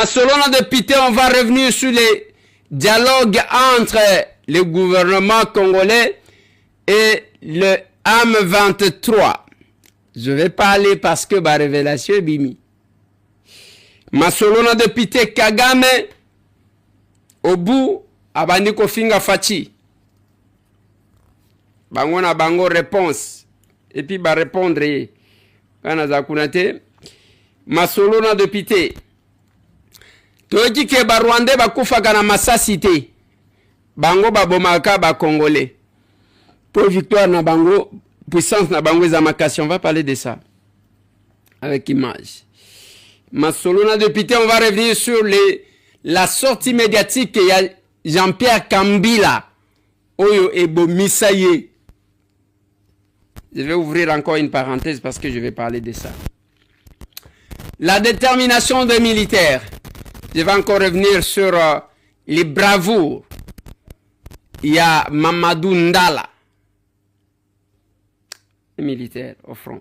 selon nos députés, on va revenir sur les dialogues entre le gouvernement congolais et le M23. Je vais parler parce que ma révélation est bimi. Selon nos députés, Kagame, au bout, abandi kofinga fachi. Bango na bango réponse. Et puis ba répondre. Kana za kunate. Masolo na député. Toki ke ba Rwandais ba kufaka na masasi te. Bango ba bomaka ba Congolais. Pour victoire na bango, puissance na bango za makasi, on va parler de ça. Avec image. Masolo na député, on va revenir sur la sortie médiatique qu'il y a Jean-Pierre Kambila. Oyo ebo misaye. Je vais ouvrir encore une parenthèse parce que je vais parler de ça. La détermination des militaires. Je vais encore revenir sur les bravoures. Il y a Mamadou Ndala. Les militaires au front.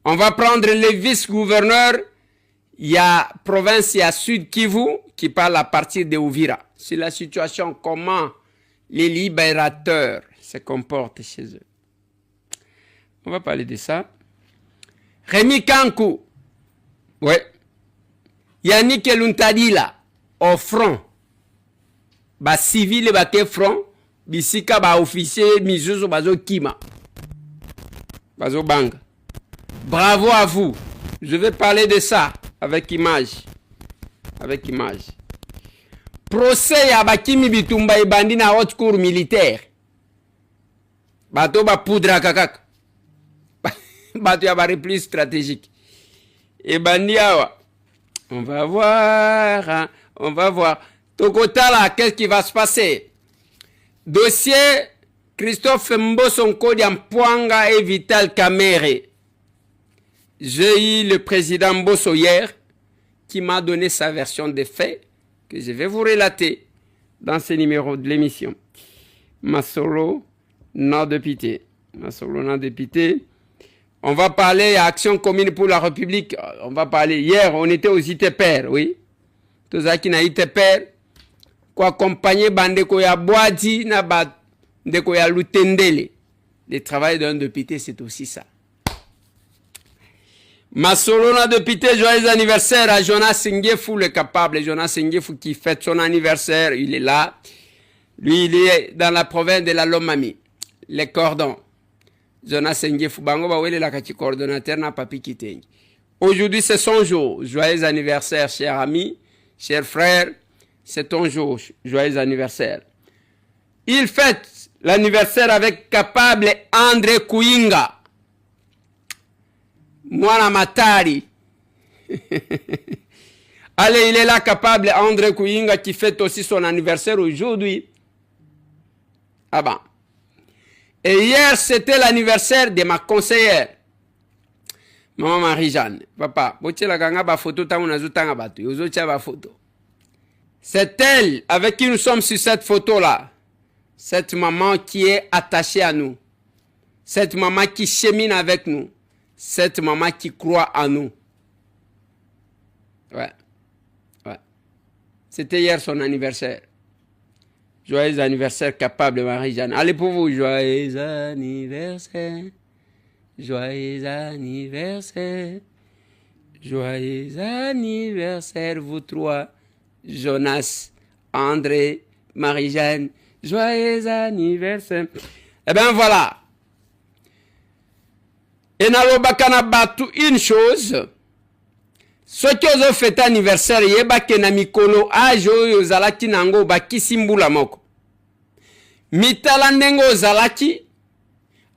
On va prendre les vice-gouverneurs. Il y a province, il y a Sud Kivu qui parle à partir de Uvira. C'est la situation, comment les libérateurs se comportent chez eux. On va parler de ça. Rémi Kankou. Ouais. Yannick Luntadila. Au front. Ba civil bate front. Bisika ba officier mizuzo bazo kima. Bazo bang. Bravo à vous. Je vais parler de ça avec image. Avec image. Procès ya bakimi bitumba ibandi na haute cour militaire. Bato ba poudra kakak. Bato ya ba repli stratégique. Et bandi awa. On va voir. Hein, on va voir. Tokotala, qu'est-ce qui va se passer? Dossier Christophe Mboso Nkodi Mpwanga et Vital Kamerhe. J'ai eu le président Mboso hier qui m'a donné sa version des faits que je vais vous relater dans ce numéro de l'émission. Masolo, non député. Masolo, non député. On va parler à Action commune pour la République. On va parler. Hier, on était aux ITPR, oui. Tous ceux qui n'ont ITPR, quoi accompagner Bandeko ya Boadi, na Bandeko ya Lutendele. Le travail d'un député, c'est aussi ça. Masolo, non député, joyeux anniversaire à Jonas Ngefou, le capable. Jonas Ngefou qui fête son anniversaire, il est là. Lui, il est dans la province de la Lomami. Les cordons. Jonas Ngefou, bango ba wele la kati coordonnateur na papi kitengi. Aujourd'hui, c'est son jour. Joyeux anniversaire, cher ami, cher frère. C'est ton jour. Joyeux anniversaire. Il fête l'anniversaire avec capable André Kouinga. Mwana Matari. Allez, il est là capable André Kouinga qui fête aussi son anniversaire aujourd'hui. Ah ben. Et hier, c'était l'anniversaire de ma conseillère. Maman Marie-Jeanne. Papa, c'est elle avec qui nous sommes sur cette photo-là. Cette maman qui est attachée à nous. Cette maman qui chemine avec nous. Cette maman qui croit en nous. Ouais. Ouais. C'était hier son anniversaire. Joyeux anniversaire capable Marie-Jeanne. Allez pour vous, joyeux anniversaire. Joyeux anniversaire. Joyeux anniversaire, vous trois. Jonas, André, Marie-Jeanne. Joyeux anniversaire. Eh bien voilà. Et nalobakana batu une chose. Ceux qui ont fait anniversaire, yeba kena mikolo ajo yozalaki nango bakisi mbula moko. Mitala nengo zalaki,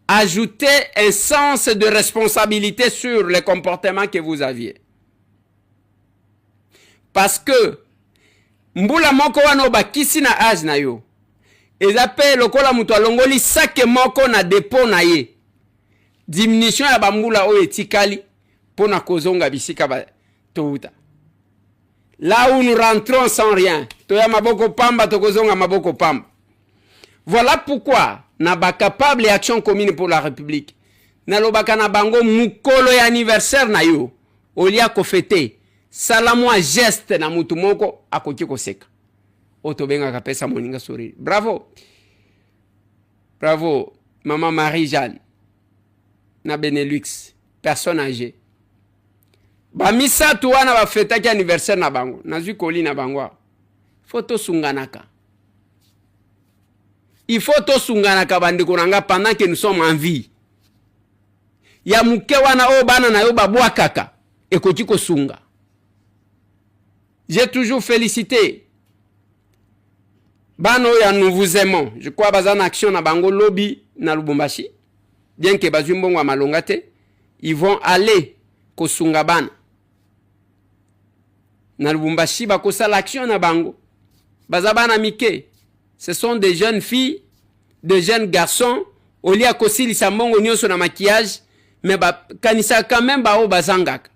ajoutez un sens de responsabilité sur les comportements que vous aviez. Parce que mbula moko wano bakisi na age na yo. Ezape lokola mutu alongoli sake moko na dépôt na ye. Diminution ya bambula oyo etikali pona kozonga bisika ba touta. Là où nous rentrons sans rien, toya maboko pamba tokozonga maboko pamba. Voilà pourquoi na ba capable Action commune pour la République. Na lobaka na bango mukolo ya anniversaire na yo, olia ko fêter. salamwa geste na mutu moko akoki koseka. Otobenga kapesa moninga sourire. Bravo. Bravo, maman Marie-Jeanne. Na Benelux, personne âgée. Ba misa tuwana ba feta ki anniversaire na bango. Nazui koli na bango. Photo sunganaka. Il faut to sunganaka bandeko nanga pendant que nous sommes en vie. Ya muke wana o bana na yo babwa kaka. Ekoti ko sunga. J'ai toujours félicité. Bano ya nous vous aimons. Je crois bazan action na bango lobby na Lubumbashi. Bien que bazui mbongo wa malongate, ils vont aller ko sunga bana. Na Lubumbashi bakosa l'action na bango. Bazabana mike. Ce sont des jeunes filles, des jeunes garçons. Au lieu kosi li sambongo nyonso na maquillage, mais ba kanisa quand même ba o bazangaka.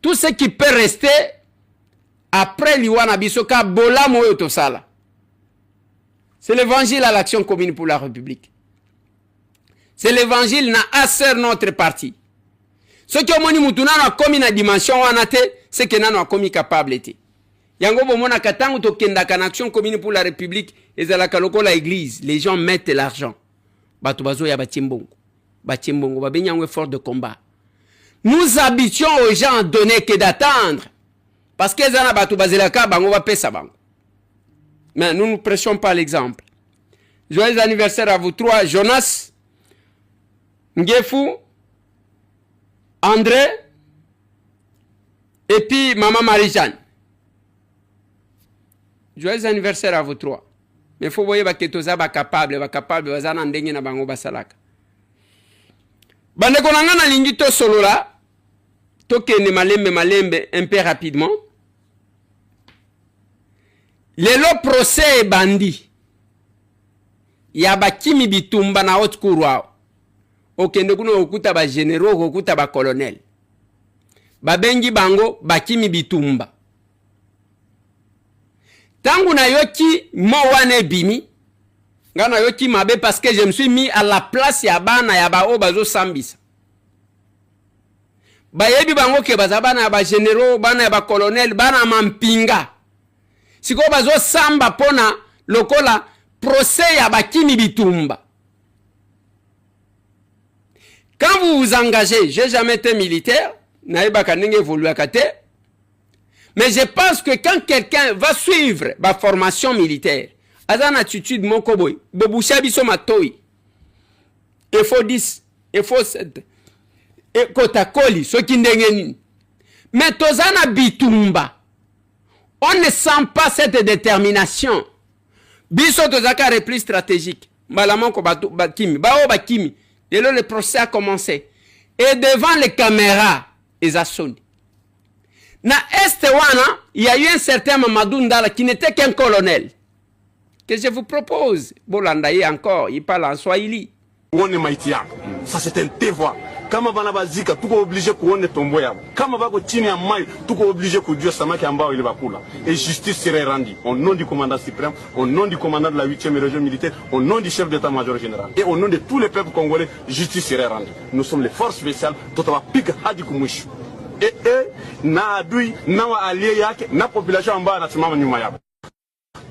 Tout ce qui peut rester après liwana bisoka bola moyo to sala. C'est l'évangile à l'action commune pour la République. C'est l'évangile na aser notre parti. Ce qui omoni mutuna na komi na dimension wanate, c'est que nano akomi capable te. Yango bomona katangu to kendaka na action commune pour la République, ezalaka lokola église, les gens mettent l'argent. Bato bazo ya batimbongo. Batimbongo babenyango effort de combat. Nous habitions aux gens à donner que d'attendre. Parce que ezana bato bazelaka bango ba pesa bango. Mais nous ne prêchons pas l'exemple. Joyeux anniversaire à vous trois, Jonas, Ngefu, André, et puis maman Marie-Jeanne. Joyeux anniversaire à vous trois. Mais il faut voir que tous sont capables, bazana ndenge na bango basalaka. Bandeko nanga na lingi to solo la, to kende malembe un peu rapidement. Lelo procès bandi. Ya bakimi bitumba na haute cour wao. Okende kuno okuta ba généraux, okuta ba colonel. Babengi bango bakimi bitumba. Tangu na yoki mo wane bimi. Ngana yoki mabe parce que je me suis mis à la place ya bana ya ba o bazo sambisa. Bayebi bango ke bazabana ya ba généraux, bana ya ba colonel, bana mampinga. Siko bazo samba pona lokola procès ya bakimi bitumba. Quand vous vous engagez, j'ai jamais été militaire, naïba kanenge évolué à kate, mais je pense que quand quelqu'un va suivre ma formation militaire, azan attitude mon koboy, bebusha biso matoi, il faut 10, il faut 7, et kotakoli, so kindengeni. Mais tozana bitumba, on ne sent pas cette détermination. Biso tozaka repli stratégique. Malamon ko bakimi, bao bakimi. Et là, le procès a commencé. Et devant les caméras, ils ont sonné. Na Estewana, il y a eu un certain Mamadou Ndala qui n'était qu'un colonel. Que je vous propose. Bolandaye encore, il parle en Swahili. Ça c'est un devoir. Kama bana bazika tuko obligé kuone tombo yabo. Kama bako chini ya mai tuko obligé kujua samaki ambao ile bakula. Et justice serait rendue au nom du commandant suprême, au nom du commandant de la 8e région militaire, au nom du chef d'état-major général et au nom de tous les peuples congolais, justice serait rendue. Nous sommes les forces spéciales totaba pika hadi kumwisho. Na adui na wa allié yake na population ambao anasimama nyuma yabo.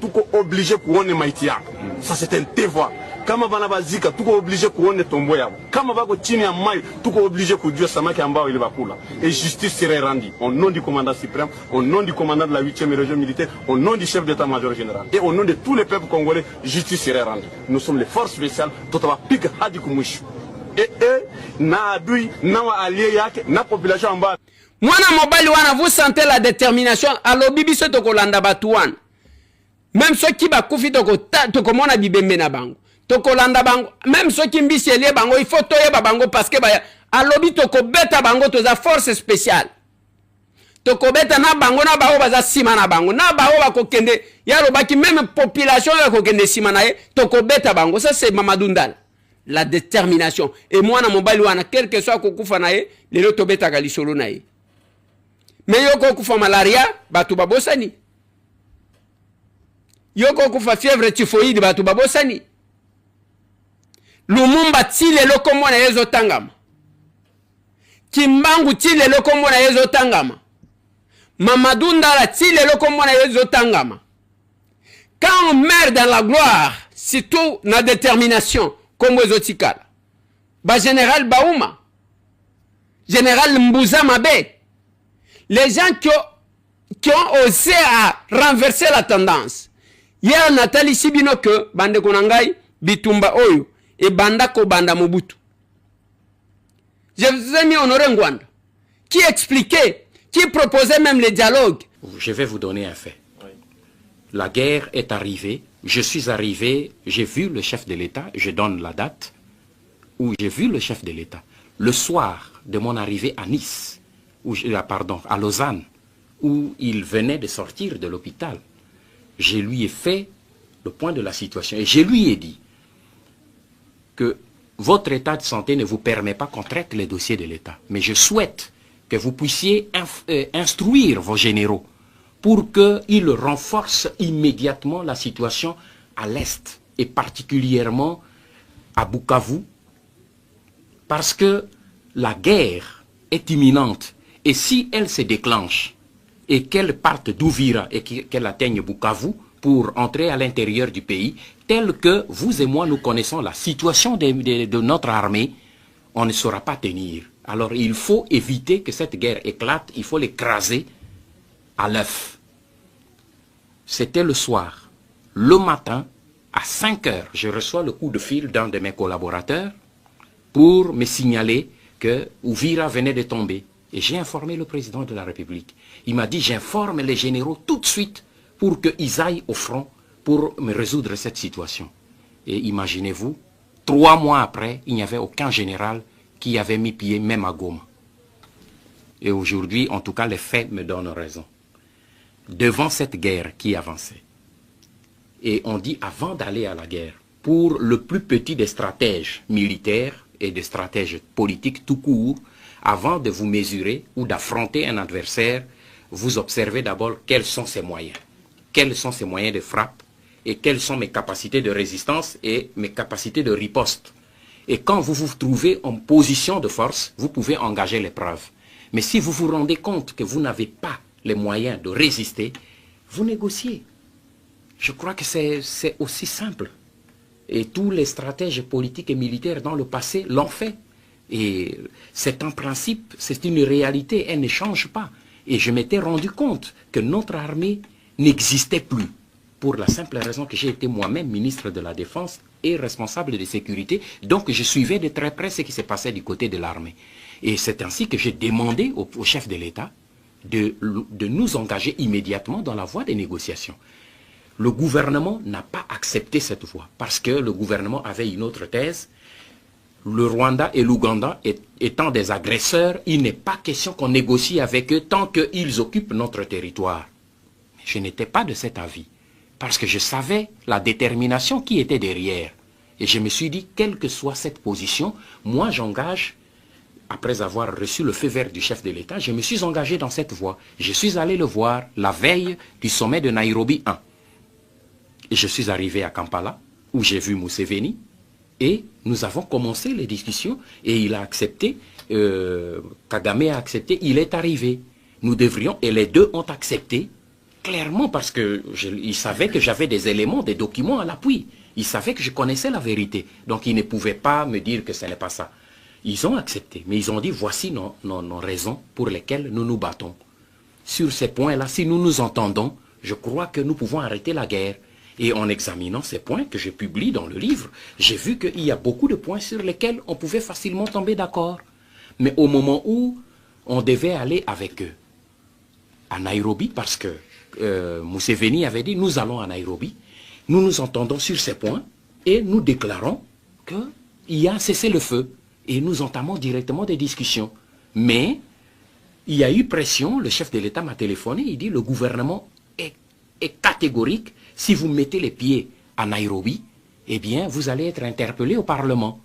Tuko obligé kuone maiti yako. Ça c'est un devoir. Kama bana bazika tuko obligé kuone tombo yabo. Kama bako chini ya mai tuko obligé kujua samaki ambao ile bakula. Et justice serait rendue au nom du commandant suprême, au nom du commandant de la 8e région militaire, au nom du chef d'état-major général et au nom de tous les peuples congolais, justice serait rendue. Nous sommes les forces spéciales totaba pika hadi kumwisho. Na adui na wa allié yake na population ambao mwana mobali wana vous sentez la détermination alobi biso to kolanda batuan. Même ceux qui bakufi to komona bibembe na bango. Tokolanda bango, même ceux qui mbisi elie bango, il faut toyeba bango parce que alobi toko beta bango toza force spéciale. Toko beta na bango na bao baza sima na bango, na bao bako kende, yalo baki même population yako kende sima na ye, toko beta bango, ça c'est Mamadou Ndala. La détermination. Et moi na mobali wana, quel que soit kokufa na ye, lelo to beta kalisolo na ye. Mais yoko kufa malaria, batu babosani. Yoko kufa fièvre typhoïde, batu babosani. Lumumba tile loko mwana yezo tangama. Kimbangu tile loko mwana yezo tangama. Mamadou Ndala ti lelo komona yezo tangama. Quand on meurt dans la gloire, c'est tout na détermination comme Wezotikala. Ba général Baouma, général Mbouza Mabé, les gens qui ont osé à renverser la tendance. Hier Nathalie Sibino que bande konangai bitumba oyo et banda ko banda Mobutu. Je vous ai mis Honoré Ngwanda qui expliquait, qui proposait même les dialogues. Je vais vous donner un fait. La guerre est arrivée, je suis arrivé, j'ai vu le chef de l'État, je donne la date, où j'ai vu le chef de l'État. Le soir de mon arrivée à Nice, à Lausanne, où il venait de sortir de l'hôpital, je lui ai fait le point de la situation et je lui ai dit que votre état de santé ne vous permet pas qu'on traite les dossiers de l'État. Mais je souhaite que vous puissiez instruire vos généraux pour qu'ils renforcent immédiatement la situation à l'Est et particulièrement à Bukavu, parce que la guerre est imminente. Et si elle se déclenche et qu'elle parte d'Ouvira et qu'elle atteigne Bukavu pour entrer à l'intérieur du pays, tel que vous et moi nous connaissons la situation de notre armée, on ne saura pas tenir. Alors il faut éviter que cette guerre éclate, il faut l'écraser à l'œuf. C'était le soir. Le matin, à 5 heures, je reçois le coup de fil d'un de mes collaborateurs pour me signaler que Ouvira venait de tomber. Et j'ai informé le président de la République. Il m'a dit, j'informe les généraux tout de suite pour qu'ils aillent au front pour me résoudre cette situation. Et imaginez-vous, 3 mois après, il n'y avait aucun général qui avait mis pied même à Goma. Et aujourd'hui, en tout cas, les faits me donnent raison. Devant cette guerre qui avançait, et on dit avant d'aller à la guerre, pour le plus petit des stratèges militaires et des stratèges politiques tout court, avant de vous mesurer ou d'affronter un adversaire, vous observez d'abord quels sont ses moyens. Quels sont ses moyens de frappe et quelles sont mes capacités de résistance et mes capacités de riposte. Et quand vous vous trouvez en position de force, vous pouvez engager l'épreuve. Mais si vous vous rendez compte que vous n'avez pas les moyens de résister, vous négociez. Je crois que c'est aussi simple. Et tous les stratèges politiques et militaires dans le passé l'ont fait. Et c'est un principe, c'est une réalité, elle ne change pas. Et je m'étais rendu compte que notre armée n'existait plus. Pour la simple raison que j'ai été moi-même ministre de la Défense et responsable de sécurité. Donc je suivais de très près ce qui se passait du côté de l'armée. Et c'est ainsi que j'ai demandé au chef de l'État de nous engager immédiatement dans la voie des négociations. Le gouvernement n'a pas accepté cette voie parce que le gouvernement avait une autre thèse. Le Rwanda et l'Ouganda étant des agresseurs, il n'est pas question qu'on négocie avec eux tant qu'ils occupent notre territoire. Mais je n'étais pas de cet avis parce que je savais la détermination qui était derrière. Et je me suis dit, quelle que soit cette position, moi j'engage. Après avoir reçu le feu vert du chef de l'État, je me suis engagé dans cette voie. Je suis allé le voir la veille du sommet de Nairobi 1. Et je suis arrivé à Kampala, où j'ai vu Museveni, et nous avons commencé les discussions, et il a accepté, Kagame a accepté, il est arrivé. Nous devrions, et les deux ont accepté, clairement, parce qu'ils savaient que j'avais des éléments, des documents à l'appui. Ils savaient que je connaissais la vérité. Donc ils ne pouvaient pas me dire que ce n'est pas ça. Ils ont accepté, mais ils ont dit, voici nos raisons pour lesquelles nous nous battons. Sur ces points-là, si nous nous entendons, je crois que nous pouvons arrêter la guerre. Et en examinant ces points que je publie dans le livre, j'ai vu qu'il y a beaucoup de points sur lesquels on pouvait facilement tomber d'accord. Mais au moment où on devait aller avec eux à Nairobi, parce que Museveni avait dit, nous allons à Nairobi, nous nous entendons sur ces points et nous déclarons qu'il y a un cessez-le-feu. Et nous entamons directement des discussions. Mais il y a eu pression, le chef de l'État m'a téléphoné, il dit le gouvernement est catégorique, si vous mettez les pieds à Nairobi, eh bien vous allez être interpellé au Parlement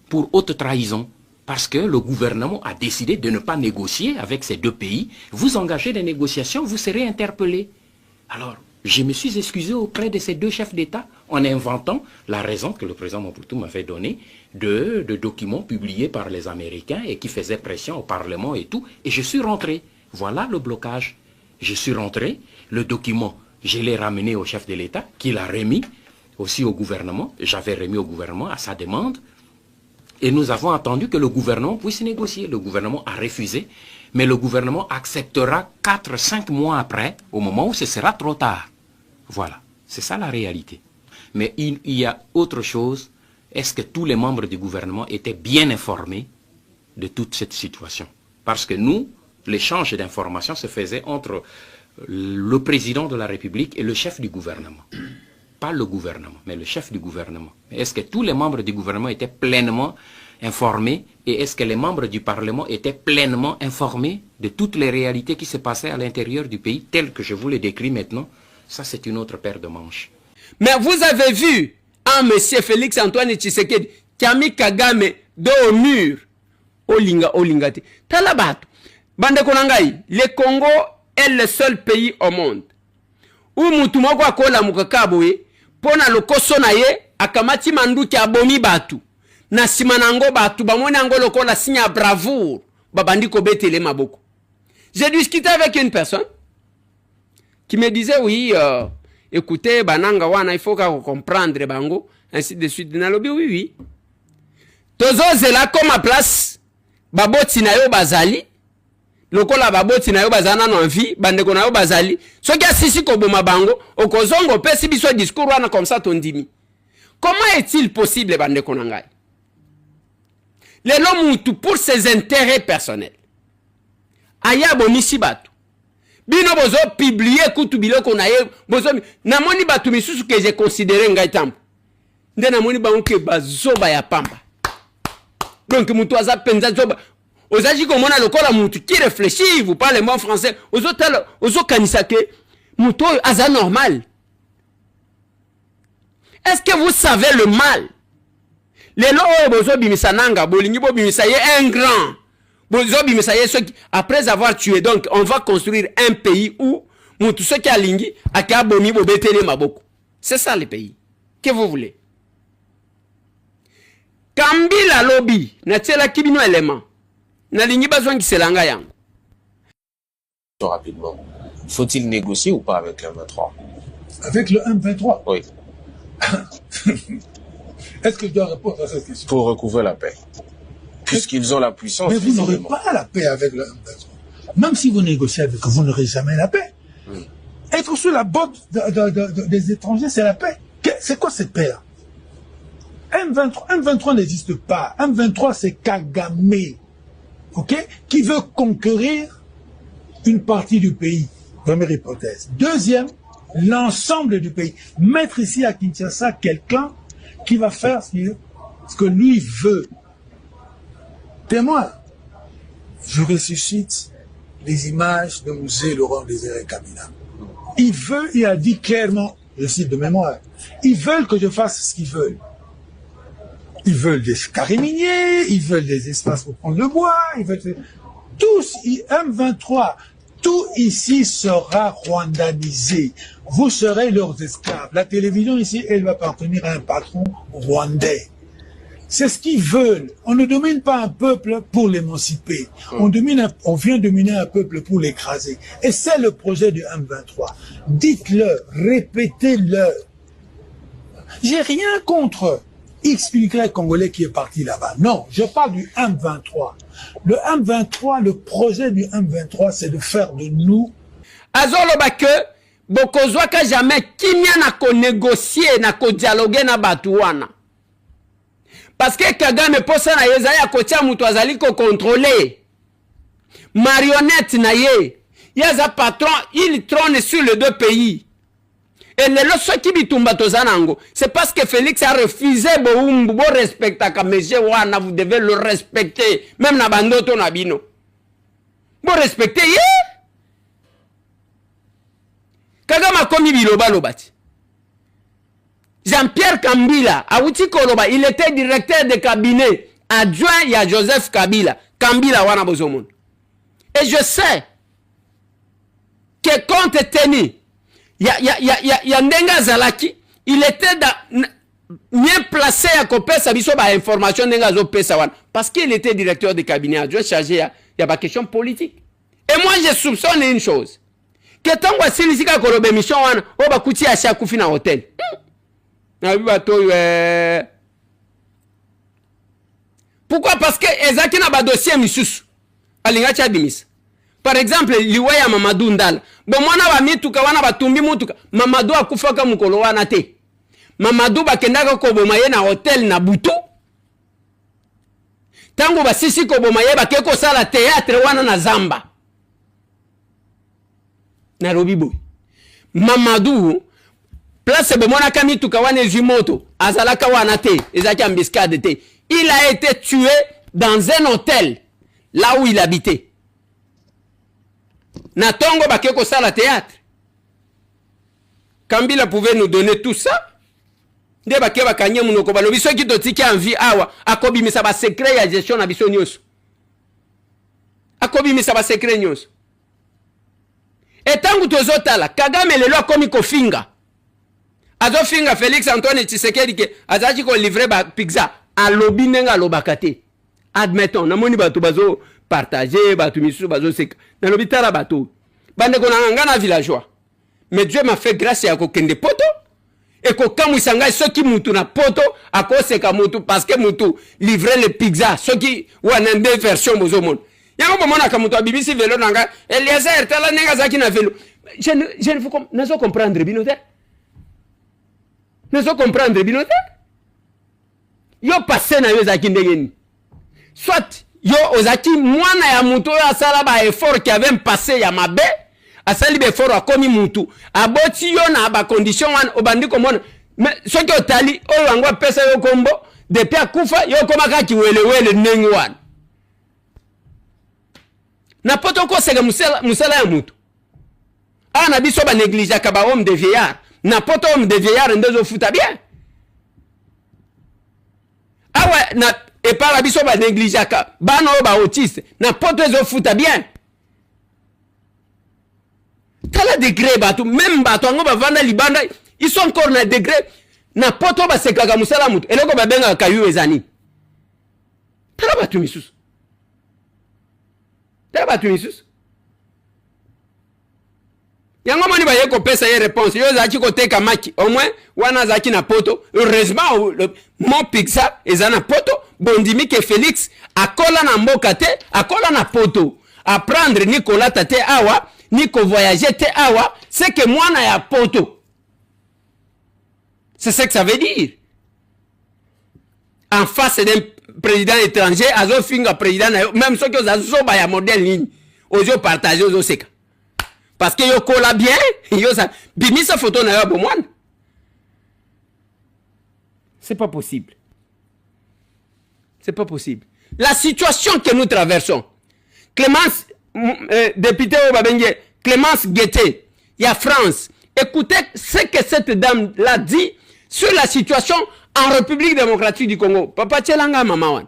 pour haute trahison. Parce que le gouvernement a décidé de ne pas négocier avec ces deux pays. Vous engagez des négociations, vous serez interpellé. Alors, je me suis excusé auprès de ces deux chefs d'État en inventant la raison que le président Mobutu m'avait donnée de documents publiés par les Américains et qui faisaient pression au Parlement et tout. Et je suis rentré. Voilà le blocage. Je suis rentré, le document, je l'ai ramené au chef de l'État, qui l'a remis aussi au gouvernement. J'avais remis au gouvernement à sa demande. Et nous avons attendu que le gouvernement puisse négocier. Le gouvernement a refusé, mais le gouvernement acceptera 4-5 mois après, au moment où ce sera trop tard. Voilà, c'est ça la réalité. Mais il y a autre chose. Est-ce que tous les membres du gouvernement étaient bien informés de toute cette situation? Parce que nous, l'échange d'informations se faisait entre le président de la République et le chef du gouvernement. Pas le gouvernement, mais le chef du gouvernement. Est-ce que tous les membres du gouvernement étaient pleinement informés et est-ce que les membres du Parlement étaient pleinement informés de toutes les réalités qui se passaient à l'intérieur du pays, telles que je vous les décris maintenant? Ça, c'est une autre paire de manches. Mais vous avez vu un monsieur Félix Antoine Tshisekedi qui a mis Kagame dos au mur. Olingati. Talabato. Bande Konangai, le Congo est le seul pays au monde où mutumoko akola mukakaboye pona lokoso na ye akamati manduki abomi batu na simanango batu bamoni ango lokola signe à bravoure babandiko betele maboko. J'ai discuté avec une personne qui me disait oui écoutez bananga wana il faut comprendre bango ainsi de suite na lobi oui tozo zela comme à place baboti na yo bazali lokola baboti na yo bazana no envie bandeko na yo bazali soki asisi ko boma bango okozongo pesi biso discours wana comme ça tondimi. Comment est-il possible bandeko na ngai lelo mutu pour ses intérêts personnels aya bonisi batu bino bozo publier kutu biloko na ye bozo na moni batu misusu que j'ai considéré ngai tambo nde na moni bango ke bazoba ya pamba donc mutu aza penza zoba ozaji komona lokola mutu qui réfléchit, vous parlez bon français ozo kanisa ke mutu aza normal. Est-ce que vous savez le mal lelo bozo bimisa nanga bolingi bo bimisa ye un grand bozo bimisa ye ceux qui après avoir tué, donc on va construire un pays où mutu ceux qui alingi akabomi bo betele maboko. C'est ça le pays que vous voulez. Kambila lobby na tela kibino élément na lingi bazongi selanga yango. Rapidement, faut-il négocier ou pas avec le M23? Avec le M23? Oui. Est-ce que je dois répondre à cette question? Pour recouvrer la paix. Puisqu'ils ont la puissance. Mais vous n'aurez pas la paix avec le M23. Même si vous négociez avec eux, vous n'aurez jamais la paix. Être sous la botte des étrangers, c'est la paix. C'est quoi cette paix-là? M23 n'existe pas. M23, c'est Kagame. Ok? Qui veut conquérir une partie du pays. Première hypothèse. Deuxième, l'ensemble du pays. Mettre ici à Kinshasa quelqu'un qui va faire ce que lui veut. Témoin. Je ressuscite les images de Musée Laurent Désiré Kabila. Il a dit clairement, je cite de mémoire, ils veulent que je fasse ce qu'ils veulent. Ils veulent des carrés miniers, ils veulent des espaces pour prendre le bois, ils veulent... Tous, M23, tout ici sera rwandanisé. Vous serez leurs esclaves. La télévision ici, elle va appartenir à un patron rwandais. C'est ce qu'ils veulent. On ne domine pas un peuple pour l'émanciper. On vient dominer un peuple pour l'écraser. Et c'est le projet du M23. Dites-le, répétez-le. J'ai rien contre XY Congolais qui est parti là-bas. Non, je parle du M23. Le M23, le projet du M23, c'est de faire de nous... Azoloba que bokozwaka jamais kimia na ko négocier na ko dialoguer na batuwana. Parce que Kagame posa na yeza ya kotia mutu azali ko contrôler. Marionnette na ye. Yaza patron, il trône sur les deux pays. Et les lois qui bitumba tozanango, c'est parce que Félix a refusé bo respecter Kameshe wana, vous devez le respecter. Même na bandoto na bino. Bo respecter ye. Kagame komi biloba lobati. Jean-Pierre Kambila, Awuti Koloba, il était directeur de cabinet adjoint à Joseph Kabila. Kambila wana bozomon. Et je sais que compte tenu ya ndenga zalaki, il était bien placé à kopesa biso ba information ndenga zo pesa wana parce qu'il était directeur de cabinet adjoint chargé ya ba question politique. Et moi je soupçonne une chose. Que tango asilisi ka koloba émission wana o bakuti asi akufi na hotel. Na bato Pourquoi? Parce que ezaki na ba dossier misusu. Alinga cha bimis. Par exemple, liwa ya Mamadou Ndala. Bon mwana ba mituka wana batumbi mutuka. Mamadou akufaka mukolo wana te. Mamadou bakendaka koboma ye na hotel na butu. Tango basisi koboma ye bakeko sala théâtre wana na Zamba. Na Robiboy. Mamadou place bomona kamituka wana ezimoto azalaka wana te ezaki ambiscade te. Il a été tué dans un hôtel là où il habitait. Na tongo bakeko sala théâtre. Kambila pouvait nous donner tout ça. Nde bake bakanye munoko balobi soki totiki envie awa akobimisa ba secret ya gestion na biso nyonso. Akobimisa ba secret nyonso. Etangu tozotala Kagame lelo akomi kofinga. Azo finga Félix Antoine Tshisekedi ke azachi ko livrer ba pizza a lobi nenga lobakate. Admettons namoni bato bazo partager bato misusu bazo seka. Na lobi tala bato. Bande ko na villageois. Mais Dieu m'a fait grâce ya ko kende poto. Et ko kamwisa ngai soki mutu na poto akoseka mutu parce que mutu livrer le pizza soki wana nde version bozo mon. Yango bomona ka mutu abibisi vélo nanga Eliezer tala nenga zaki na vélo. Je ne vous nazo comprendre binote. Nazo comprendre binote. Yo passé na yo zaki ndengeni. Soit yo ozaki mwana ya mutu ya sala ba effort qui avait passé ya mabe. Asali be foro akomi mutu aboti yo na ba condition wan obandi komona soki otali oyo angwa pesa yo kombo depuis akufa yo komaka kiwelewele nengi wan na poto ko sega musala ya mutu ana biso ba négligea ka ba homme de vieillard na poto homme de vieillard ndezo futa bien awa na epara biso ba négligea ka bana o ba autiste na poto ezo futa bien. Tala degré bato, même bato ango bavanda libanda, ils sont encore na degré na poto ba sekaka musala mutu. Eloko babenga kayu ezani. Tala bato misusu. Tala bato misusu. Yango moni ba yeko pesa ye réponse. Yo zaki ko teka maki. Au moins wana zaki na poto. Heureusement mon pizza ezana poto. Bondimi ke Félix akola na mboka te, akola na poto. A prendre Nicolas tate awa. Nico voyager te awa, c'est que moi na ya poto. C'est ce que ça veut dire. En face d'un président étranger, azo finga président na yo, même ceux qui ont ba ya modèle ligne, ozo partager ozo seka. Parce que yo kola bien, yo sa bimi sa photo na yo bo mwana. C'est pas possible. C'est pas possible. La situation que nous traversons. Clémence député au Babengé, Clémence Guetté, il y a France. Écoutez ce que cette dame-là dit sur la situation en République démocratique du Congo. Papa Tchelanga Mamawan.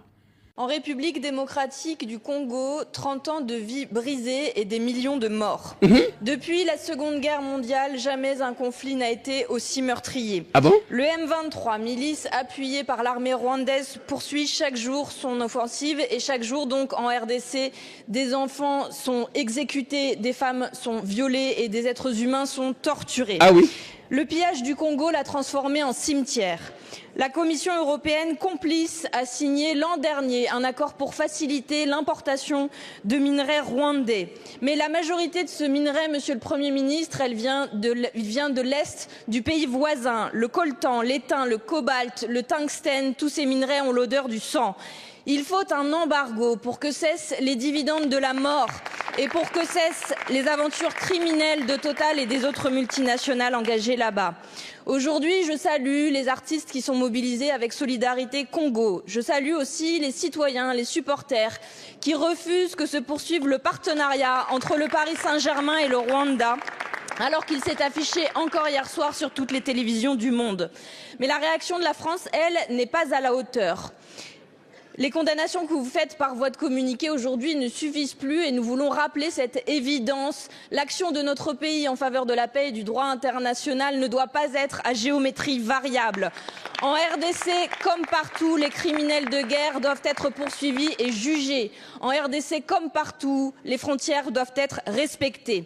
En République démocratique du Congo, 30 ans de vie brisée et des millions de morts. Depuis la Seconde Guerre mondiale, jamais un conflit n'a été aussi meurtrier. Ah bon? Le M23, milice appuyée par l'armée rwandaise, poursuit chaque jour son offensive et chaque jour donc en RDC, des enfants sont exécutés, des femmes sont violées et des êtres humains sont torturés. Ah oui? Le pillage du Congo l'a transformé en cimetière. La Commission européenne, complice, a signé l'an dernier un accord pour faciliter l'importation de minerais rwandais. Mais la majorité de ce minerai, Monsieur le Premier ministre, elle vient de l'Est du pays voisin. Le coltan, l'étain, le cobalt, le tungstène, tous ces minerais ont l'odeur du sang. Il faut un embargo pour que cessent les dividendes de la mort et pour que cessent les aventures criminelles de Total et des autres multinationales engagées là-bas. Aujourd'hui, je salue les artistes qui sont mobilisés avec Solidarité Congo. Je salue aussi les citoyens, les supporters qui refusent que se poursuive le partenariat entre le Paris Saint-Germain et le Rwanda, alors qu'il s'est affiché encore hier soir sur toutes les télévisions du monde. Mais la réaction de la France, elle, n'est pas à la hauteur. Les condamnations que vous faites par voie de communiqué aujourd'hui ne suffisent plus et nous voulons rappeler cette évidence. L'action de notre pays en faveur de la paix et du droit international ne doit pas être à géométrie variable. En RDC, comme partout, les criminels de guerre doivent être poursuivis et jugés. En RDC, comme partout, les frontières doivent être respectées.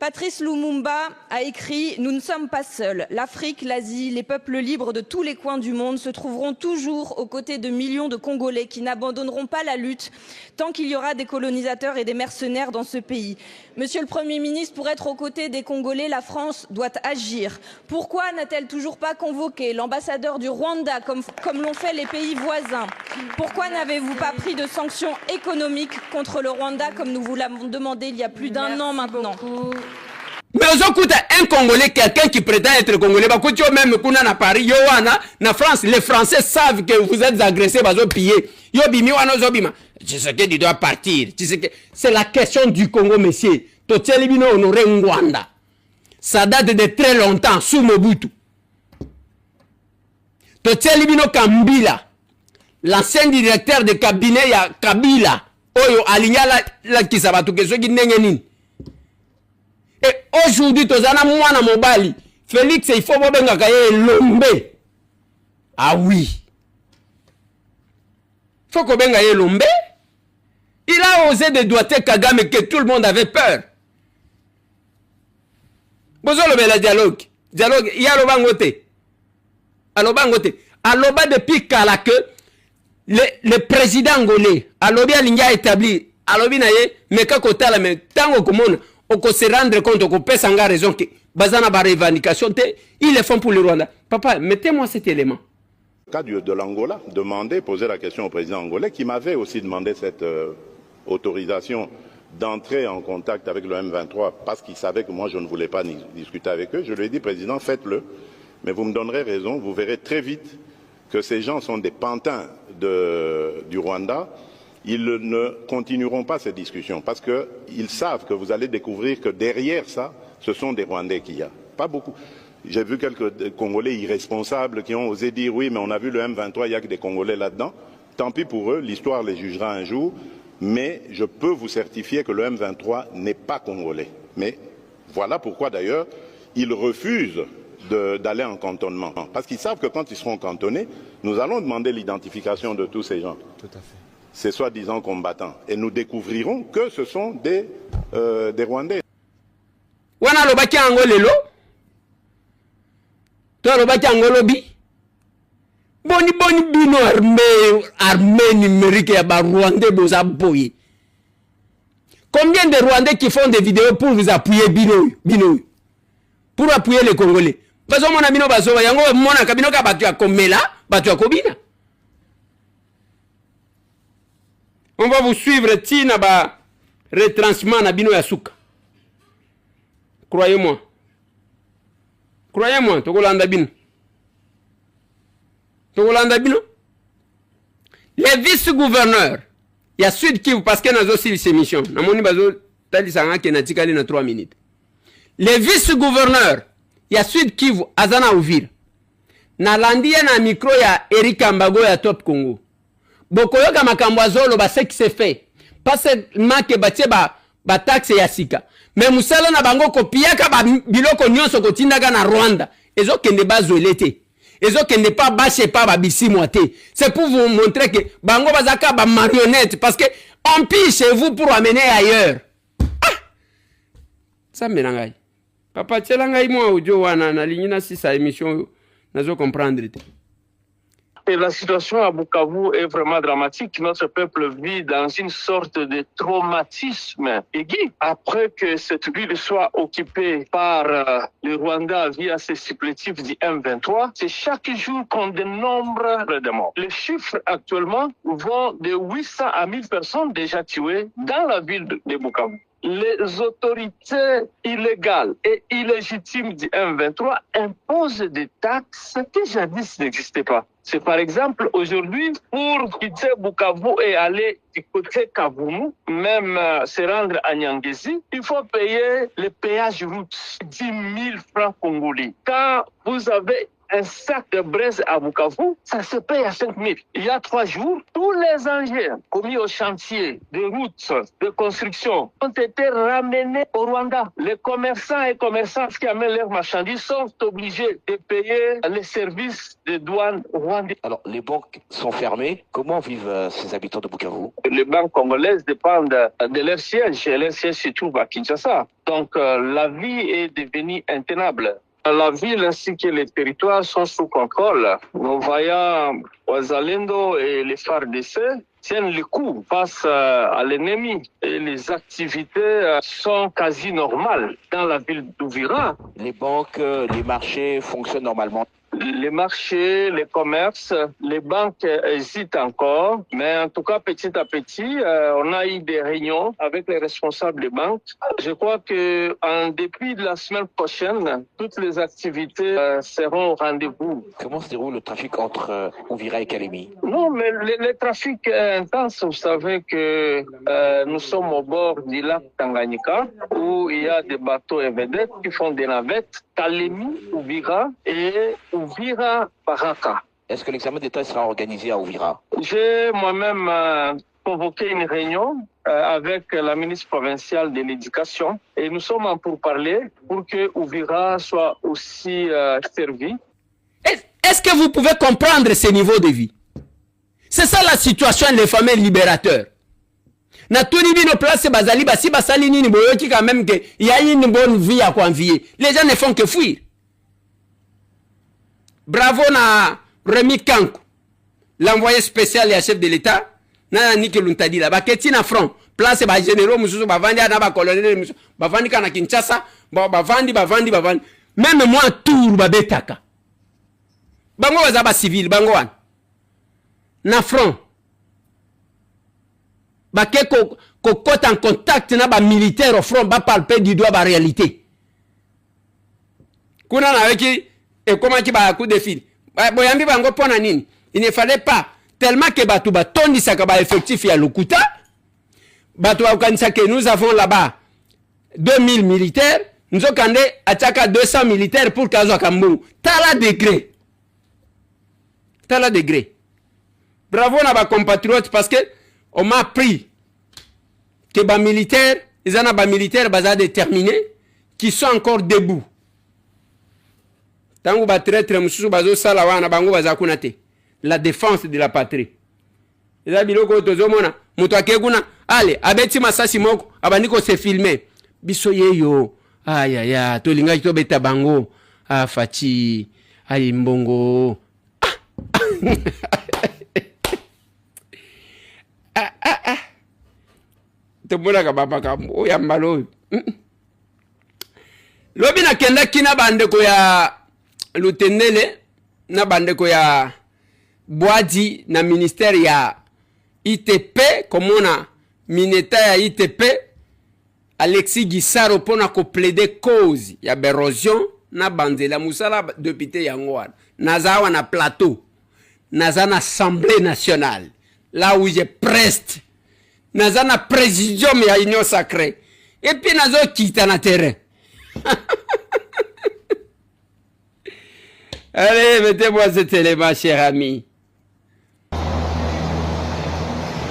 Patrice Lumumba a écrit « Nous ne sommes pas seuls. L'Afrique, l'Asie, les peuples libres de tous les coins du monde se trouveront toujours aux côtés de millions de Congolais qui n'abandonneront pas la lutte tant qu'il y aura des colonisateurs et des mercenaires dans ce pays. » Monsieur le Premier ministre, pour être aux côtés des Congolais, la France doit agir. Pourquoi n'a-t-elle toujours pas convoqué l'ambassadeur du Rwanda comme l'ont fait les pays voisins? Pourquoi n'avez-vous pas pris de sanctions économiques contre le Rwanda comme nous vous l'avons demandé il y a plus d'1 an maintenant? Mais aujourd'hui, un Congolais, quelqu'un qui prétend être Congolais, même à Paris, na France, les Français savent que vous êtes agressés, vous pillés. Tu sais que tu dois partir. C'est la question du Congo, monsieur. Honoré Rwanda. Ça date de très longtemps, sous Mobutu. Kambila, l'ancien directeur de cabinet ya Kabila, Oyo Alignala la Kisabatu, que ceux qui n'engenini. Et aujourd'hui, tozana mwana mobali, Félix, il faut bobenga kaye lombe. Ah oui. Faut qu'on benga ye lombe. Il a osé de doigter Kagame que tout le monde avait peur. Bozo le bel dialogue. Dialogue, il y a le bangote. Aloba depuis kala que le président angolais, alobi alinga établi, alobi na ye, meka kotala me tango komona. On peut se rendre compte qu'on peut s'en raison que Bazana ba revendication, ils le font pour le Rwanda. Papa, mettez-moi cet élément. Le cas de l'Angola, poser la question au président angolais qui m'avait aussi demandé cette autorisation d'entrer en contact avec le M23 parce qu'il savait que moi je ne voulais pas discuter avec eux. Je lui ai dit, président, faites-le, mais vous me donnerez raison, vous verrez très vite que ces gens sont des pantins du Rwanda. Ils ne continueront pas ces discussions parce qu'ils savent que vous allez découvrir que derrière ça, ce sont des Rwandais qu'il y a. Pas beaucoup. J'ai vu quelques Congolais irresponsables qui ont osé dire oui, mais on a vu le M23, il n'y a que des Congolais là-dedans. Tant pis pour eux, l'histoire les jugera un jour. Mais je peux vous certifier que le M23 n'est pas congolais. Mais voilà pourquoi d'ailleurs, ils refusent d'aller en cantonnement. Parce qu'ils savent que quand ils seront cantonnés, nous allons demander l'identification de tous ces gens. Tout à fait. Ces soi-disant combattants. Et nous découvrirons que ce sont des Rwandais. Wana lobaki angolelo. To lobaki angolobi. Boni bino armée numérique ya ba Rwandais boza boye. Combien de Rwandais qui font des vidéos pour vous appuyer bino? Pour appuyer les Congolais. Parce que mon ami no bazo yango mona kabino ka batu ya komela, batu ya kobina. On va vous suivre tina ba retranchement na bino ya suka. Croyez-moi. Croyez-moi, tokolanda bino. Les vice-gouverneurs, il y a Sud Kivu parce que nous aussi ces missions. Namoni bazo tali sanga ke na tikali na 3 minutes. Les vice-gouverneurs, il y a Sud Kivu azana Uvira. Na landia na micro ya Erika Mbago ya Top Congo. Bokoyoka makambo azolo ba ce qui se fait. Parce que batie ba taxe ya sika. Mais musala na bango kopiaka ba biloko nyonso kotindaka na Rwanda. Ezo kende bazolete. Ezo kende pas bâché pas ba bisimwate. C'est pour vous montrer que bango bazaka ba marionnette parce que on pille chez vous pour amener ailleurs. Ah! Ça melangai. Papa tchelangai moi audio wana na ligne si sa émission nazo comprendre. Et la situation à Bukavu est vraiment dramatique. Notre peuple vit dans une sorte de traumatisme aigu. Après que cette ville soit occupée par le Rwanda via ses supplétifs du M23, c'est chaque jour qu'on dénombre de morts. Les chiffres actuellement vont de 800 à 1000 personnes déjà tuées dans la ville de Bukavu. Les autorités illégales et illégitimes du M23 imposent des taxes qui jadis n'existaient pas. C'est par exemple aujourd'hui, pour quitter Bukavu et aller du côté Kavumu, même se rendre à Nyangezi, il faut payer le péage route, 10 000 francs congolais. Quand vous avez un sac de braise à Bukavu, ça se paye à 5 000. Il y a 3 jours, tous les engins commis au chantier de routes, de construction, ont été ramenés au Rwanda. Les commerçants et commerçantes qui amènent leurs marchandises sont obligés de payer les services de douane rwandais. Alors, les banques sont fermées. Comment vivent ces habitants de Bukavu? Les banques congolaises dépendent de leur siège. Et leur siège se trouve à Kinshasa. Donc, la vie est devenue intenable. La ville ainsi que les territoires sont sous contrôle. Nos vaillants Wazalendo et les FARDC tiennent le coup face à l'ennemi. Et les activités sont quasi normales dans la ville d'Ouvira. Les banques, les marchés fonctionnent normalement. Les marchés, les commerces, les banques hésitent encore, mais en tout cas, petit à petit, on a eu des réunions avec les responsables des banques. Je crois que en dépit de la semaine prochaine, toutes les activités seront au rendez-vous. Comment se déroule le trafic entre Ouvira et Kalemi? Non, mais le trafic est intense. Vous savez que nous sommes au bord du lac Tanganyika, où il y a des bateaux et vedettes qui font des navettes. Kalemi, Ouvira et Ouvira Baraka. Est-ce que l'examen d'État sera organisé à Ouvira? J'ai moi-même convoqué une réunion avec la ministre provinciale de l'Éducation et nous sommes en pourparlers pour que Ouvira soit aussi servi. Est-ce que vous pouvez comprendre ce niveau de vie? C'est ça la situation des familles libérateurs. Na tuni bino place bazali basi basali nini boyoki quand même que il y a une bonne vie à convier. Les gens ne font que fuir. Bravo na Rémi Kankou, l'envoyé spécial et chef de l'État. Na Niki Luntadi là, baketi na front. Place ba généraux mususu bavandi na ba colonel mususu bavandi kana Kinshasa, bavandi. Même moi tour babetaka. Bango bazaba civil bango wan. Na front. Baké cote en contact na ba militaire au front ba palper du doigt ba réalité. Kuna na weki et comment qui ba coup de fil. Boyambi bango pona nini. Il ne fallait pas tellement que batu ba tondi saka ba effectif ya Lokuta. Batu ba kanisa que nous avons là-bas 2000 militaires, nous avons ataka 200 militaires pour kazo kambu. Tala degré. Bravo na ba compatriotes parce que on m'a appris que les militaires, ils ont des militaires déterminés qui sont encore debout. Tangu ba traître mususu bazo sala wana bango bazakunate. La défense de la patrie. Eza biloko tozomona muto akeguna ale abeti masasi moko abaniko se filmer. Biso yeyo aya tolinga to beta bango fachi ayi mbongo. Tobona ka baba ka oya mbalo. Lobi na kenda kina bandeko ya Lutendele na bandeko ya Boadi na ministère ya ITP komona mineta ya ITP Alexis Gisaro pona ko plaider cause ya érosion na banzela musala député yangoana nazawa na plateau nazana assemblée nationale là où je preste nazana présidium ya union sacrée et puis nazo kita na terrain. Allez, mettez-moi cet élément, cher ami.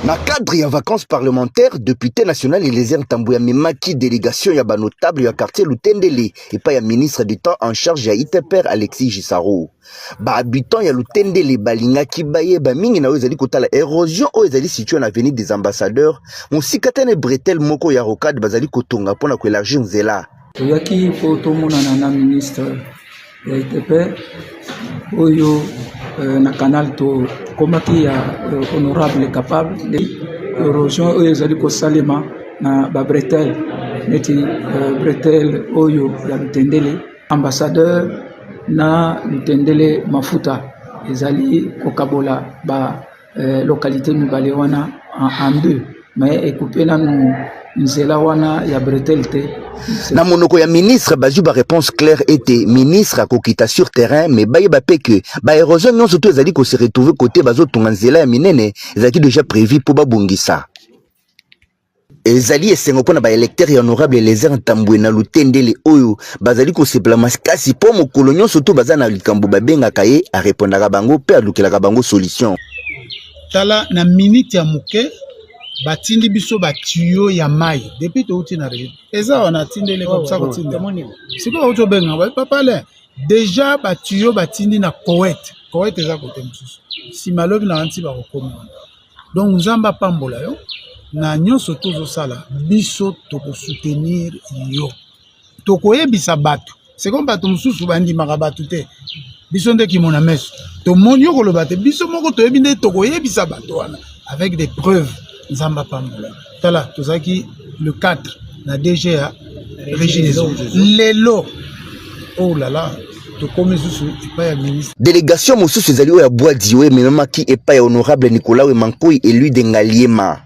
Na cadre ya vacances parlementaires, député national Eliezer Tambouya memaki délégation ya ba notable ya quartier Lutendele et pas ya ministre du temps en charge ya ITPR Alexis Gisaro. Ba habitant ya Lutendele balinga ki baye ba mingi na ezali kotala érosion o ezali situé na avenue des ambassadeurs. Musikatane bretel moko ya rocade bazali kotonga pona ko élargir nzela. Toyaki poto monana na ministre ya ITPR oyo na canal to komaki ya honorable capable de érosion oyo ezali kosalema na ba bretel neti bretel oyo ya Lutendele ambassadeur na Lutendele mafuta ezali kokabola ba localité mibale wana en deux mais écoupé na nzela wana ya bretel te. Na monoko ya ministre bazu ba réponse claire était ministre akokita sur terrain mais baye ba peke ba érosion non surtout ezali ko se retrouver côté bazo tonga nzela ya minene ezali déjà prévu pour ba bongisa. ezali esengo mpona baélecteur ya honorable Lézard Ntambwe na Lutendele oyo bazali kosepela makasi mpo mokolo nyonso to baza na likambo babengaka ye arépondaka bango mpe alukelaka bango solution. Tala na minute ya moke batindi biso batuyo ya mai depuis touti na région eza wana tindele comme ça kotinda siko auto benga ba papale déjà batuyo batindi na Koweït eza côté mususu si malobi na anti ba kokoma donc nzamba pambola yo na nyonso tozosala biso tokosoutenir yo tokoyebisa bato c'est comme bato mususu bandimaka bato te biso nde kimona meso tomoni yo koloba te biso moko toyebi nde tokoyebisa bato wana avec des preuves nzamba pambola tala tozaki le 4 na DGA Régineso lelo oh là là délégation mosusu ezali oyo ya Bwadi oyo ememaki epai ya honorable Nicolas Wemankoi élu de Ngaliema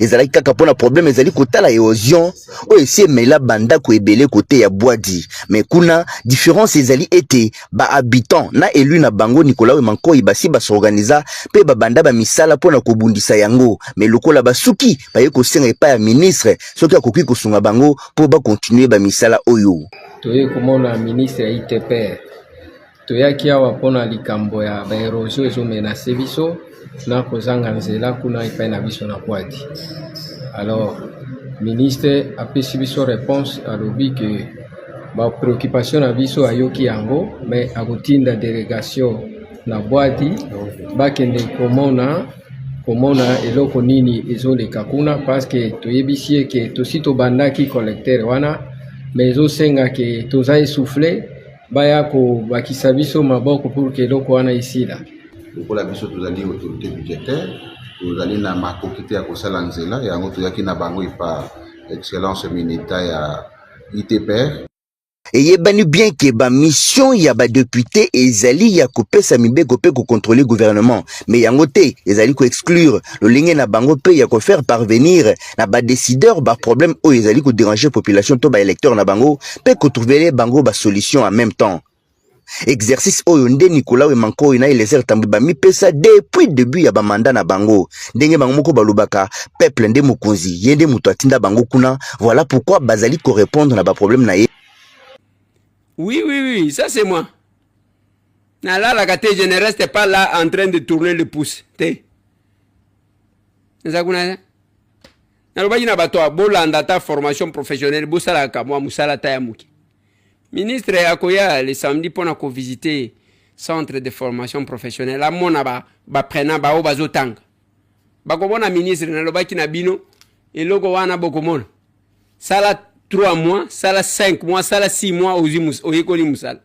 ezalaki kaka mpona problème ezali kotala érosion oyo esi emela bandako ebele kote ya Bwadi mais kuna différence ezali ete bahabitant na élu na bango Nicolas Wemankoi basi basorganiza mpe babanda bamisala mpona kobundisa yango mais lokola basuki baye kosenga epai ya ministre soki akoki kosunga bango mpo bakontinue bamisala oyo. Toye komona ministre ya ITPR toyaki awa mpona likambo ya baérosio ezomenase biso na kozanga nzela kuna epai na biso na Bwadi. Alors ministre apesi biso réponse alobi ke bapréoccupation na biso ayoki yango mais akotinda délégation na Bwadi bakende komona eloko nini ezoleka kuna parce que toyebisi eke tosi tobandaki collecteur wana mais ezosenga ke toza essoufflé baya kobakisa biso maboko pour ke eloko wana esila. Lokola biso tozali autorité budgétaire tozali na makoki te ya kosala nzela yango toyaki na bango epa excellence militaire ya ITPR. Eyebani bien que ba mission ya ba député ezali ya kopesa mibeko pe ko contrôler gouvernement mais yango te ezali ko exclure le ligne na bango pe ya ko faire parvenir na ba décideur ba problème o ezali ko déranger population to ba électeur na bango pe ko trouver bango ba solution en même temps. Exercice oyo nde Nicolas Wemankoi na Lézard Ntambwe ba mipesa depuis début ya ba mandat na bango ndenge bango moko balobaka peuple nde mokonzi yende muto atinda bango kuna voilà pourquoi bazali ko répondre na ba problème na ye. Oui, ça c'est moi. Là, la gâteau, je ne reste pas là en train de tourner le pouce. C'est ça qu'on a. Bolanda formation professionnelle, Boussala Kamwa, Moussala Tayamuki. Ministre Akoya, le samedi, pour nous visiter centre de formation professionnelle. La monaba, prena ba bazotang. Bakobona ministre, nalobaki na bino, et logo wana bokomona. Sala 3 mois, ça la 5 mois, ça la 6 mois aux écoles Moussal.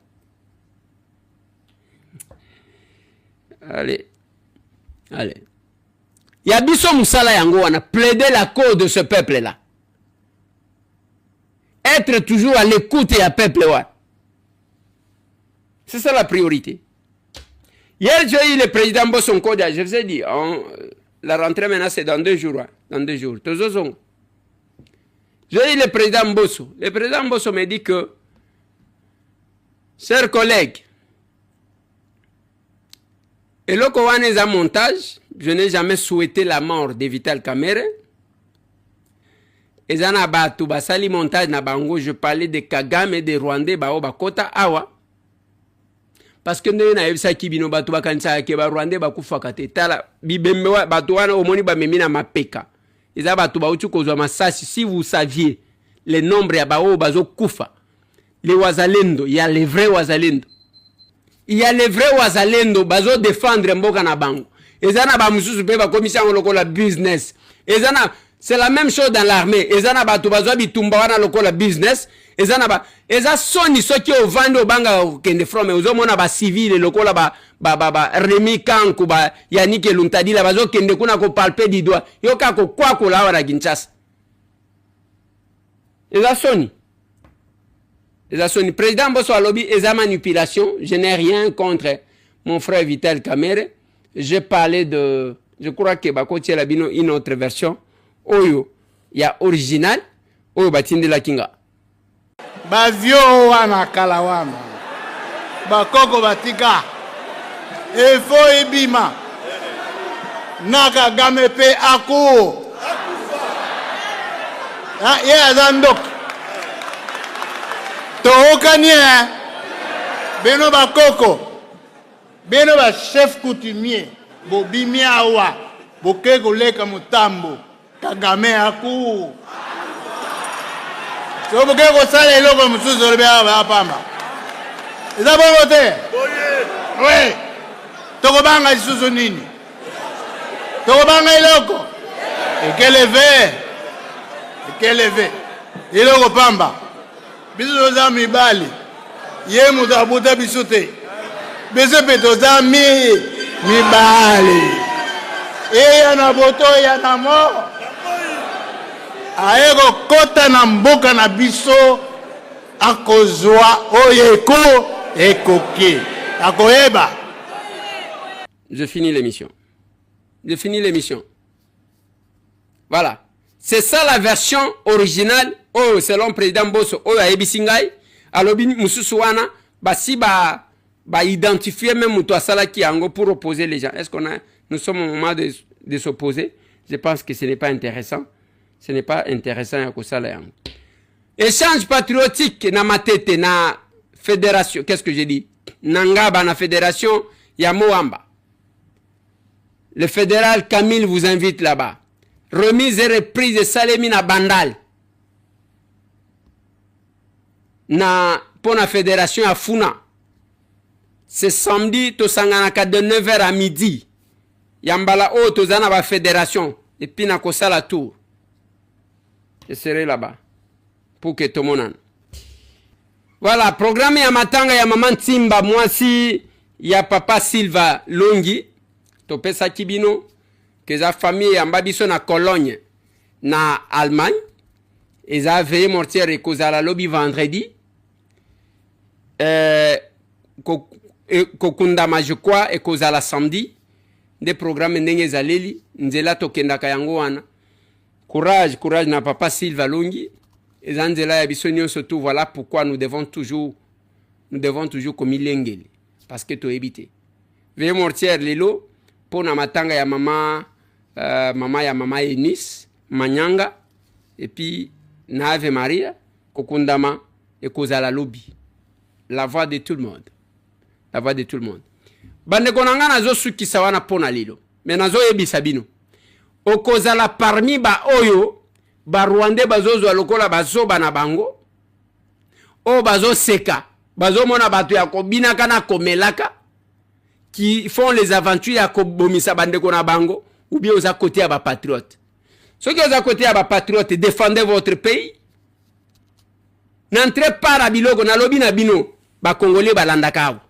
Allez. Yabiso Moussala Yango, on a plaidé la cause de ce peuple-là. Être toujours à l'écoute et à peuple. C'est ça la priorité. Hier, j'ai eu le président Bosson Kodia, je vous ai dit, la rentrée maintenant c'est dans 2 jours. Dans 2 jours. J'ai eu le président Bosso. Le président Bosso me dit que, chers collègues, et le Kowan est un montage, je n'ai jamais souhaité la mort de Vital Kamerhe. Et zana batu basali montage na bango, je parlais de Kagame et de Rwandais bao bakota awa. Parce que nous na yebisa kibino batu bakanisa ke ba Rwandais bakufa kate tala bibembe batu wana omoni ba memina mapeka. Si vous saviez le nombre ya bao bazo kufa, les wazalendo, il y a les vrais wazalendo. Il y a les vrais wazalendo bazo défendre mboka na bango. Ezana ba mususu pe ba commission lokola business. Ezana c'est la même chose dans l'armée. Ezana ba to bazo bitumba wana lokola business. Ezana ba eza soni soki o vando banga kende from ozo mona ba civil lokola ba Remi Kanku ba Yannick Luntadi la bazo kende kuna ko palper di doigt yoka ko kwa ko la wana Kinshasa. Eza soni président Bosso alobi eza manipulation. Je n'ai rien contre mon frère Vital Kamerhe. J'ai parlé de, je crois que bakoti la bino une autre version oyo ya original oyo batindi la kinga bavio wana kala wana bakoko batika efo ebima na Kagame pe ako ye aza ndoko tookani bino bakoko bino bachef coutumier bobimi awa boke koleka motambo Kagame aku so boke kosala eloko mosusu olobi awa apamba eza bongo te oui tokobanga lisusu nini tokobanga eloko ekeleve eloko pamba biso toza mibali ye moto abuta biso te biso mpe toza mibali eya na boto eya na mo aye kokota na mboka na biso akozwa oyo ekoki akoyeba. Je finis l'émission. Voilà. C'est ça la version originale. Oh, selon président Bosso, oh, à Ebisingai, à l'obin Moussousouana, si identifier même Moutoua Salaki Ango pour opposer les gens. Est-ce nous sommes au moment de s'opposer? Je pense que ce n'est pas intéressant. Ce n'est pas intéressant à Kosala. Échange patriotique, na matete, na fédération. Qu'est-ce que j'ai dit? Nangaba, na fédération, Yamoamba. Le fédéral Camille vous invite là-bas. Remise et reprise de Salemina Bandal. Pour la fédération à Funa. C'est samedi, to sanganaka de 9h à midi. Yambala o to zana ba fédération. Et puis na kosa la tour. Je serai là-bas. Pour que tout le monde. Voilà, programme ya matanga ya maman Timba. Moi si ya papa Silva Longi. Topesa Kibino. Que sa famille en babiso na Cologne. Na Allemagne. Ils ont veillé mortière et cause à la lobby vendredi. Kokundama je crois et cause à la samedi. Des programmes n'engé zaleli. Nzela tokenda kayango wana. Courage na papa Silva Longi. Et Zanzela Yabisonio surtout, voilà pourquoi nous devons toujours comme ilengeli. Parce que tu es évité. Veuillez mortière lelo pour na matanga ya mama Eunice Manyanga et puis na Ave Maria Kokundama et Kozala Lobby. La voix de tout le monde. La voix de tout le monde. Bande konanga nazo suki sawana pona lelo. Mais nazo yebisa bino. Okozala parmi ba oyo ba Rwandais bazozo lokola bazoba na bango o bazo seka bazo mona batu ya kobina kana komelaka qui font les aventures ya kobomisa bande kona bango ou bien aux à côté à ba patriote. Ceux qui aux à côté à ba patriote défendez votre pays. N'entrez pas à biloko na lobi na bino ba congolais balandaka.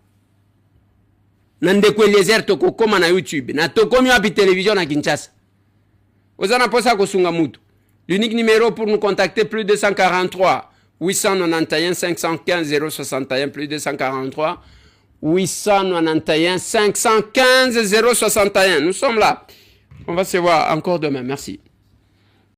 Nande ko Eliezer to kokoma na YouTube na tokomi wapi télévision na Kinshasa. Ozana posa kosunga mutu. L'unique numéro pour nous contacter, plus 243 891 515 061, plus 243 891 515 061. Nous sommes là. On va se voir encore demain. Merci.